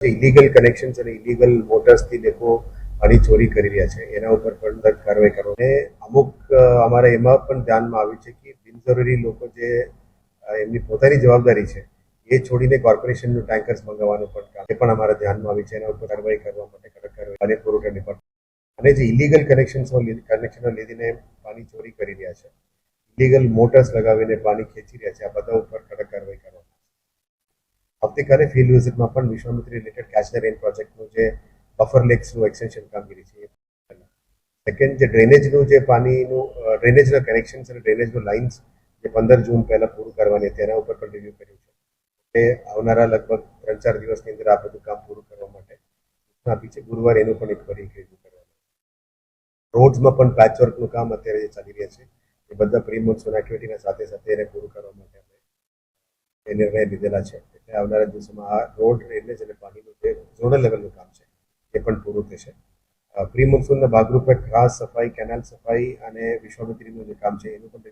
illegal connections અને illegal મોટર્સથી લોકો પાણી ચોરી કરી રહ્યા છે એના ઉપર પણ કાર્યવાહી કરો અને અમુક અમારા એમાં પણ ધ્યાનમાં આવ્યું છે કે બિનજરૂરી લોકો જે એમની પોતાની જવાબદારી છે એ છોડીને કોર્પોરેશનનું ટેન્કર્સ મંગાવવાનું પણ કામ એ પણ અમારા ધ્યાનમાં આવ્યું છે એના ઉપર કાર્યવાહી કરવા માટે કડક કાર્યવાહી પાણી પુરવઠા ડિપાર્ટમેન્ટ અને જે ઇલીગલ કનેક્શનો લીધીને પાણી ચોરી કરી રહ્યા છે ઇલીગલ મોટર્સ લગાવીને પાણી ખેંચી રહ્યા છે આ બધા ઉપર કડક કાર્યવાહી કરવા આવતીકાલે ફિલ્ડ વિઝિટમાં પણ Vishwamitri related catch the rain પ્રોજેક્ટનું જે બફર લેક્સનું એક્સટેન્શન કામગીરી છે સેકન્ડ જે ડ્રેનેજનું જે પાણીનું ડ્રેનેજના કનેક્શન્સ અને ડ્રેનેજનું લાઇન્સ જે 15 જૂન પહેલાં પૂરું કરવાની તેના ઉપર પણ રિવ્યૂ કર્યું છે એ આવનારા લગભગ 3-4 દિવસની અંદર આ બધું કામ પૂરું કરવા માટે સૂચના આપી છે ગુરુવારે એનું પણ એક ફરી રિવ્યૂ કરવાનું રોડ્સમાં પણ પેચવર્કનું કામ અત્યારે જે ચાલી રહ્યા છે એ બધા પ્રી મોન્સૂન એક્ટિવિટીના સાથે સાથે એને પૂરું કરવા માટે એ નિર્ણય લીધેલા છે એટલે આવનારા દિવસોમાં આ રોડ ડ્રેનેજ અને પાણીનું જે ઝોનલ લેવલનું કામ છે એ પણ પૂરું થશે પ્રી મોન્સૂનના ભાગરૂપે ખાસ સફાઈ કેનાલ સફાઈ અને વિશ્વામિત્રીનું જે કામ છે એનું પણ